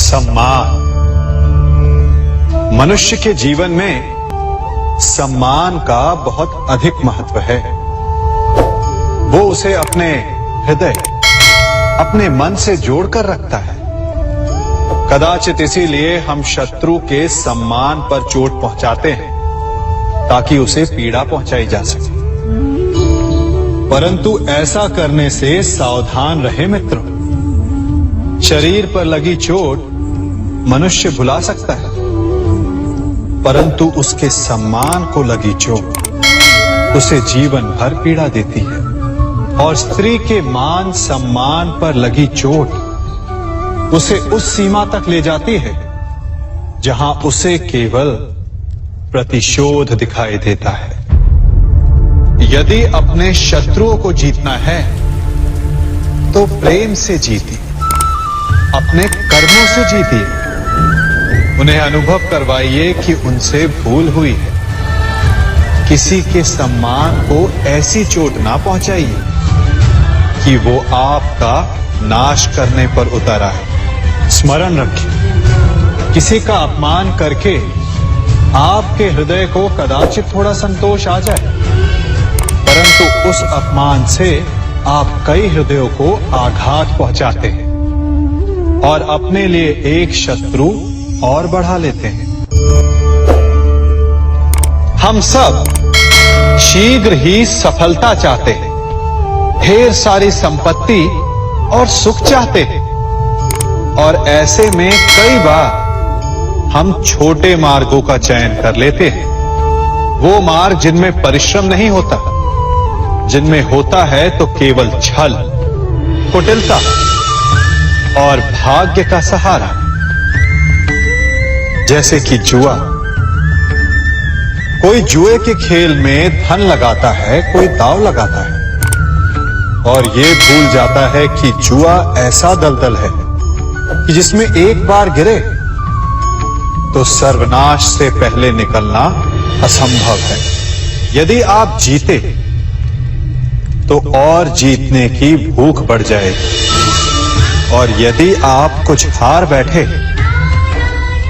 सम्मान। मनुष्य के जीवन में सम्मान का बहुत अधिक महत्व है। वो उसे अपने हृदय, अपने मन से जोड़कर रखता है। कदाचित इसीलिए हम शत्रु के सम्मान पर चोट पहुंचाते हैं ताकि उसे पीड़ा पहुंचाई जा सके। परंतु ऐसा करने से सावधान रहे मित्रों। शरीर पर लगी चोट मनुष्य भुला सकता है, परंतु उसके सम्मान को लगी चोट उसे जीवन भर पीड़ा देती है। और स्त्री के मान सम्मान पर लगी चोट उसे उस सीमा तक ले जाती है जहां उसे केवल प्रतिशोध दिखाई देता है। यदि अपने शत्रुओं को जीतना है तो प्रेम से जीतिए, अपने कर्मों से जीतिए। उन्हें अनुभव करवाइए कि उनसे भूल हुई है। किसी के सम्मान को ऐसी चोट ना पहुंचाइए कि वो आपका नाश करने पर उतर आए। स्मरण रखिए, किसी का अपमान करके आपके हृदय को कदाचित थोड़ा संतोष आ जाए, परंतु उस अपमान से आप कई हृदयों को आघात पहुंचाते हैं और अपने लिए एक शत्रु और बढ़ा लेते हैं। हम सब शीघ्र ही सफलता चाहते हैं, ढेर सारी संपत्ति और सुख चाहते हैं, और ऐसे में कई बार हम छोटे मार्गों का चयन कर लेते हैं। वो मार्ग जिनमें परिश्रम नहीं होता, जिनमें होता है तो केवल छल, कुटिलता और भाग्य का सहारा। जैसे कि जुआ। कोई जुए के खेल में धन लगाता है, कोई दांव लगाता है और ये भूल जाता है कि जुआ ऐसा दलदल है कि जिसमें एक बार गिरे तो सर्वनाश से पहले निकलना असंभव है। यदि आप जीते तो और जीतने की भूख बढ़ जाएगी, और यदि आप कुछ हार बैठे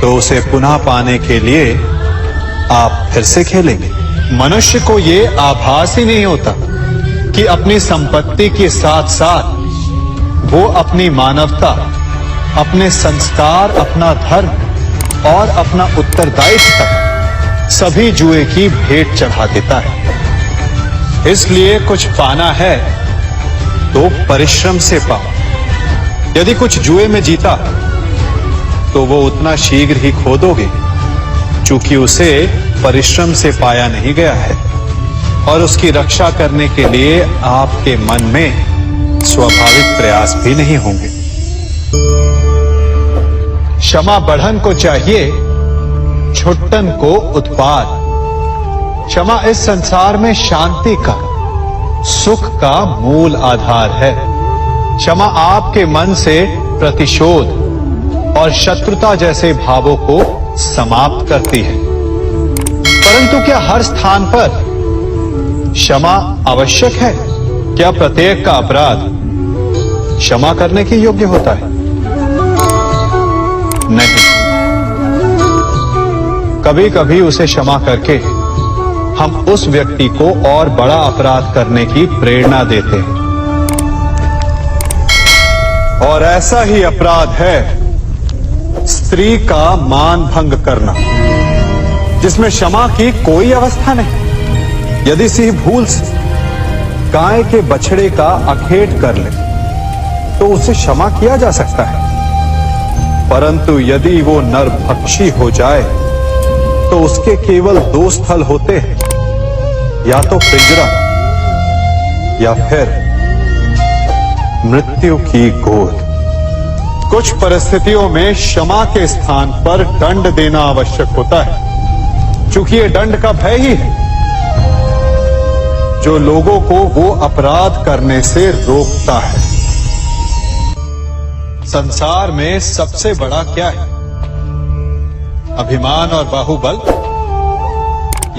तो उसे पुनः पाने के लिए आप फिर से खेलेंगे। मनुष्य को ये आभास ही नहीं होता कि अपनी संपत्ति के साथ साथ वो अपनी मानवता, अपने संस्कार, अपना धर्म और अपना उत्तरदायित्व तक सभी जुए की भेंट चढ़ा देता है। इसलिए कुछ पाना है तो परिश्रम से पाओ। यदि कुछ जुए में जीता तो वो उतना शीघ्र ही खो दोगे, चूंकि उसे परिश्रम से पाया नहीं गया है, और उसकी रक्षा करने के लिए आपके मन में स्वाभाविक प्रयास भी नहीं होंगे। क्षमा बढ़न को चाहिए, छुट्टन को उत्पाद। क्षमा इस संसार में शांति का, सुख का मूल आधार है। क्षमा आपके मन से प्रतिशोध और शत्रुता जैसे भावों को समाप्त करती है। परंतु क्या हर स्थान पर क्षमा आवश्यक है? क्या प्रत्येक का अपराध क्षमा करने के योग्य होता है? नहीं। कभी कभी उसे क्षमा करके हम उस व्यक्ति को और बड़ा अपराध करने की प्रेरणा देते हैं, और ऐसा ही अपराध है स्त्री का मान भंग करना, जिसमें क्षमा की कोई अवस्था नहीं। यदि सिंह भूल से गाय के बछड़े का अखेट कर ले तो उसे क्षमा किया जा सकता है, परंतु यदि वो नरभक्षी हो जाए तो उसके केवल दो स्थल होते हैं, या तो पिंजरा या फिर मृत्यु की गोद। कुछ परिस्थितियों में क्षमा के स्थान पर दंड देना आवश्यक होता है, क्योंकि ये दंड का भय ही है जो लोगों को वो अपराध करने से रोकता है। संसार में सबसे बड़ा क्या है? अभिमान और बाहुबल,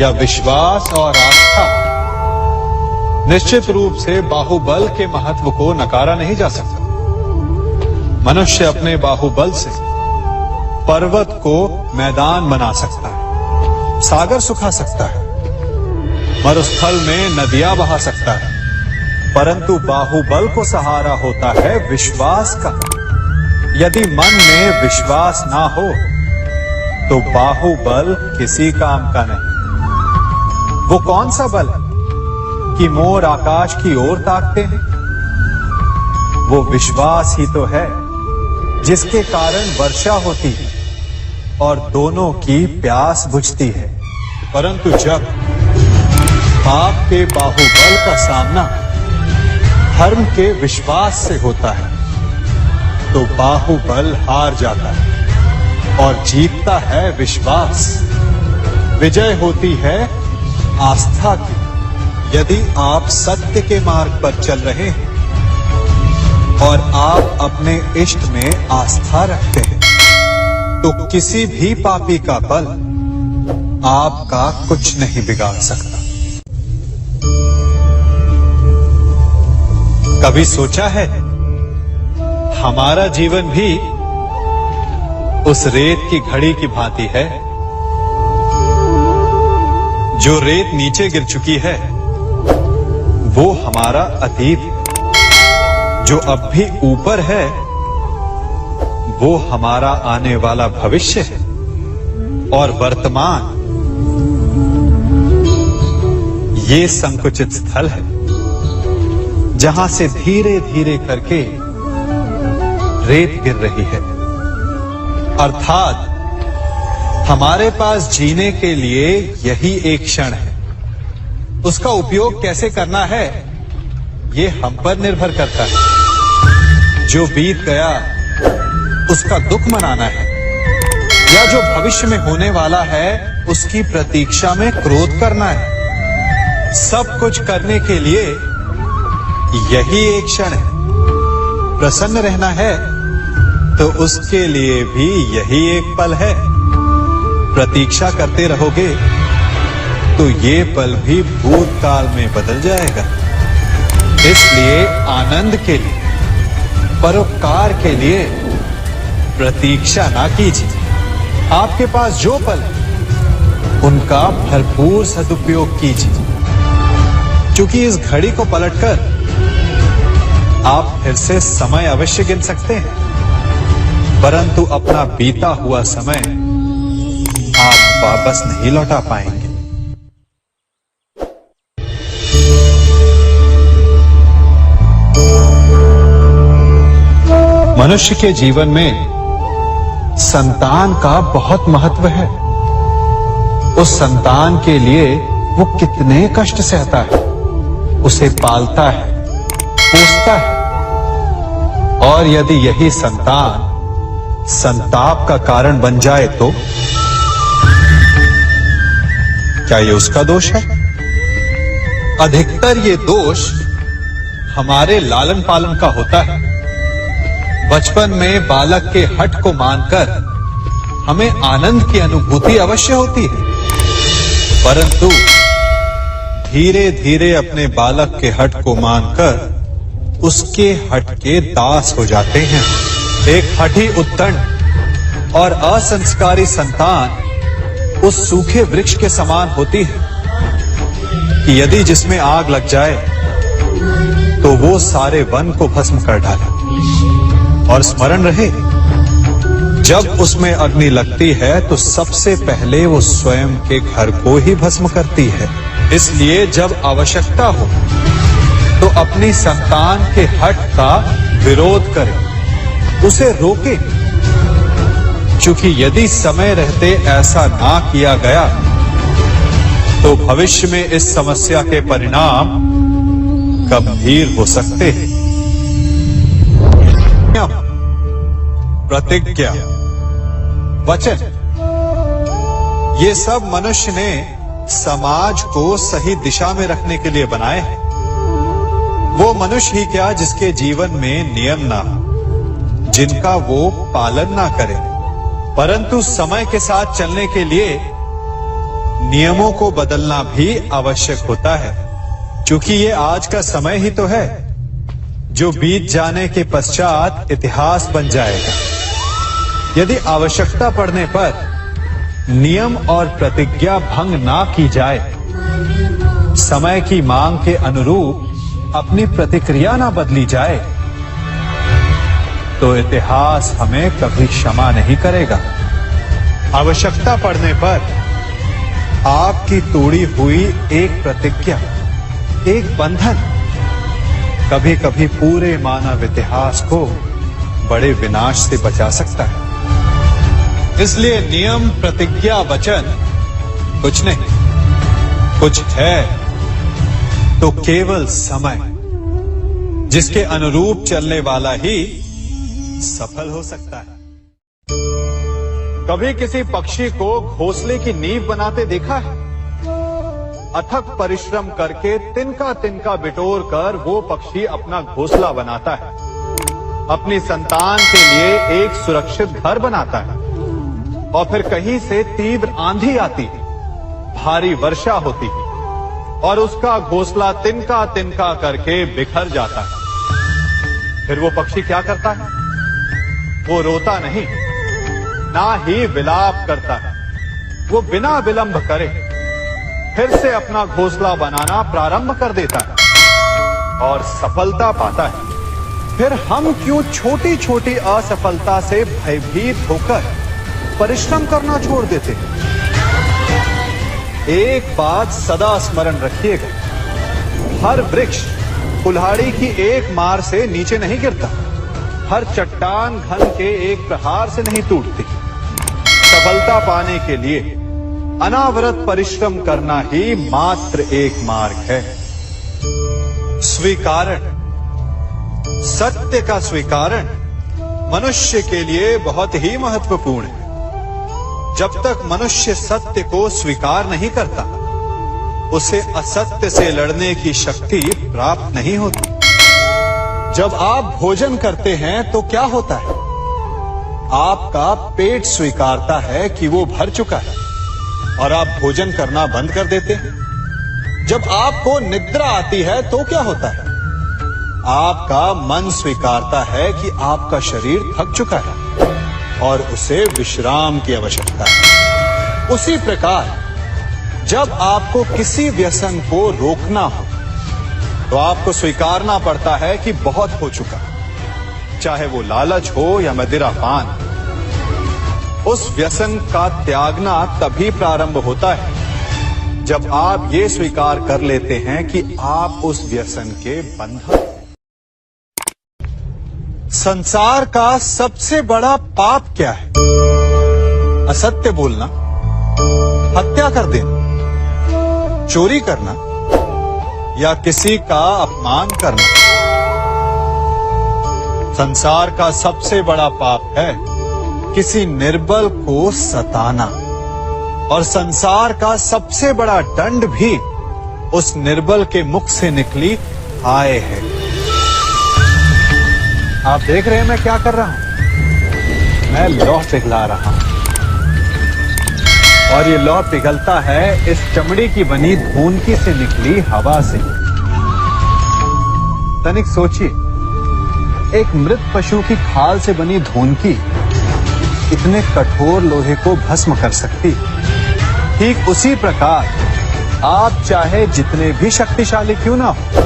या विश्वास और आस्था? निश्चित रूप से बाहुबल के महत्व को नकारा नहीं जा सकता। मनुष्य अपने बाहुबल से पर्वत को मैदान बना सकता है, सागर सुखा सकता है, मरुस्थल में नदियां बहा सकता है, परंतु बाहुबल को सहारा होता है विश्वास का। यदि मन में विश्वास ना हो तो बाहुबल किसी काम का नहीं। वो कौन सा बल है कि मोर आकाश की ओर ताकते हैं? वो विश्वास ही तो है जिसके कारण वर्षा होती है और दोनों की प्यास बुझती है। परंतु जब आपके बाहुबल का सामना धर्म के विश्वास से होता है तो बाहुबल हार जाता है और जीतता है विश्वास। विजय होती है आस्था की। यदि आप सत्य के मार्ग पर चल रहे हैं और आप अपने इष्ट में आस्था रखते हैं तो किसी भी पापी का बल आपका कुछ नहीं बिगाड़ सकता। कभी सोचा है हमारा जीवन भी उस रेत की घड़ी की भांति है? जो रेत नीचे गिर चुकी है वो हमारा अतीत है, जो अब भी ऊपर है वो हमारा आने वाला भविष्य है, और वर्तमान ये संकुचित स्थल है जहां से धीरे धीरे करके रेत गिर रही है। अर्थात हमारे पास जीने के लिए यही एक क्षण है। उसका उपयोग कैसे करना है ये हम पर निर्भर करता है। जो बीत गया उसका दुख मनाना है या जो भविष्य में होने वाला है उसकी प्रतीक्षा में क्रोध करना है। सब कुछ करने के लिए यही एक क्षण है। प्रसन्न रहना है तो उसके लिए भी यही एक पल है। प्रतीक्षा करते रहोगे तो ये पल भी भूतकाल में बदल जाएगा। इसलिए आनंद के लिए, परोपकार के लिए प्रतीक्षा ना कीजिए। आपके पास जो पल है उनका भरपूर सदुपयोग कीजिए, क्योंकि इस घड़ी को पलटकर आप फिर से समय अवश्य गिन सकते हैं, परंतु अपना बीता हुआ समय आप वापस नहीं लौटा पाएंगे। मनुष्य के जीवन में संतान का बहुत महत्व है। उस संतान के लिए वो कितने कष्ट सहता है, उसे पालता है, पोसता है, और यदि यही संतान संताप का कारण बन जाए तो क्या ये उसका दोष है? अधिकतर ये दोष हमारे लालन पालन का होता है। बचपन में बालक के हठ को मानकर हमें आनंद की अनुभूति अवश्य होती है, परंतु धीरे धीरे अपने बालक के हठ को मानकर उसके हठ के दास हो जाते हैं। एक हठी उद्दंड और असंस्कारी संतान उस सूखे वृक्ष के समान होती है कि यदि जिसमें आग लग जाए तो वो सारे वन को भस्म कर डाले। और स्मरण रहे, जब उसमें अग्नि लगती है तो सबसे पहले वो स्वयं के घर को ही भस्म करती है। इसलिए जब आवश्यकता हो तो अपनी संतान के हठ का विरोध करें, उसे रोके, क्योंकि यदि समय रहते ऐसा ना किया गया तो भविष्य में इस समस्या के परिणाम गंभीर हो सकते हैं। प्रतिज्ञा, वचन, ये सब मनुष्य ने समाज को सही दिशा में रखने के लिए बनाए हैं। वो मनुष्य ही क्या जिसके जीवन में नियम ना हो, जिनका वो पालन ना करे, परंतु समय के साथ चलने के लिए नियमों को बदलना भी आवश्यक होता है, क्योंकि ये आज का समय ही तो है जो बीत जाने के पश्चात इतिहास बन जाएगा। यदि आवश्यकता पड़ने पर नियम और प्रतिज्ञा भंग ना की जाए, समय की मांग के अनुरूप अपनी प्रतिक्रिया ना बदली जाए, तो इतिहास हमें कभी क्षमा नहीं करेगा। आवश्यकता पड़ने पर आपकी तोड़ी हुई एक प्रतिज्ञा, एक बंधन कभी कभी पूरे मानव इतिहास को बड़े विनाश से बचा सकता है। इसलिए नियम, प्रतिज्ञा, वचन कुछ नहीं, कुछ है तो केवल समय, जिसके अनुरूप चलने वाला ही सफल हो सकता है। कभी किसी पक्षी को घोंसले की नींव बनाते देखा है? अथक परिश्रम करके तिनका तिनका बिटोर कर वो पक्षी अपना घोंसला बनाता है, अपनी संतान के लिए एक सुरक्षित घर बनाता है। और फिर कहीं से तीव्र आंधी आती है, भारी वर्षा होती है और उसका घोंसला तिनका तिनका करके बिखर जाता है। फिर वो पक्षी क्या करता है? वो रोता नहीं, ना ही विलाप करता है। वो बिना विलंब करे फिर से अपना घोंसला बनाना प्रारंभ कर देता है और सफलता पाता है। फिर हम क्यों छोटी छोटी असफलता से भयभीत होकर परिश्रम करना छोड़ देते हैं? एक बात सदा स्मरण रखिएगा, हर वृक्ष कुल्हाड़ी की एक मार से नीचे नहीं गिरता, हर चट्टान घन के एक प्रहार से नहीं टूटती। सफलता पाने के लिए अनावरत परिश्रम करना ही मात्र एक मार्ग है। स्वीकारण, सत्य का स्वीकारण मनुष्य के लिए बहुत ही महत्वपूर्ण है। जब तक मनुष्य सत्य को स्वीकार नहीं करता, उसे असत्य से लड़ने की शक्ति प्राप्त नहीं होती। जब आप भोजन करते हैं तो क्या होता है? आपका पेट स्वीकारता है कि वो भर चुका है और आप भोजन करना बंद कर देते हैं। जब आपको निद्रा आती है तो क्या होता है? आपका मन स्वीकारता है कि आपका शरीर थक चुका है और उसे विश्राम की आवश्यकता है। उसी प्रकार जब आपको किसी व्यसन को रोकना हो तो आपको स्वीकारना पड़ता है कि बहुत हो चुका, चाहे वो लालच हो या मदिरापान। उस व्यसन का त्यागना तभी प्रारंभ होता है जब आप ये स्वीकार कर लेते हैं कि आप उस व्यसन के बंधन। संसार का सबसे बड़ा पाप क्या है? असत्य बोलना, हत्या कर देना, चोरी करना या किसी का अपमान करना। संसार का सबसे बड़ा पाप है किसी निर्बल को सताना, और संसार का सबसे बड़ा दंड भी उस निर्बल के मुख से निकली आय है। आप देख रहे हैं मैं क्या कर रहा हूं? मैं लौह पिघला रहा हूं और ये लौह पिघलता है इस चमड़ी की बनी धूनकी से निकली हवा से। तनिक सोचिए, एक मृत पशु की खाल से बनी धूनकी इतने कठोर लोहे को भस्म कर सकती। ठीक उसी प्रकार आप चाहे जितने भी शक्तिशाली क्यों ना हो,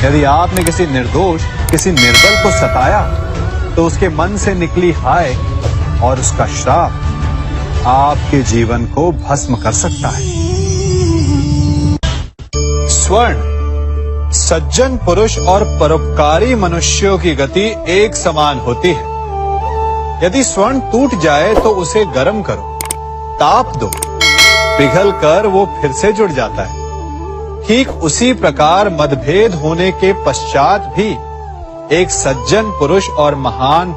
यदि आपने किसी निर्दोष, किसी निर्बल को सताया तो उसके मन से निकली हाय और उसका श्राप आपके जीवन को भस्म कर सकता है। स्वर्ण, सज्जन पुरुष और परोपकारी मनुष्यों की गति एक समान होती है। यदि स्वर्ण टूट जाए तो उसे गर्म करो, ताप दो, पिघलकर वो फिर से जुड़ जाता है। ठीक उसी प्रकार मतभेद होने के पश्चात भी एक सज्जन पुरुष और महान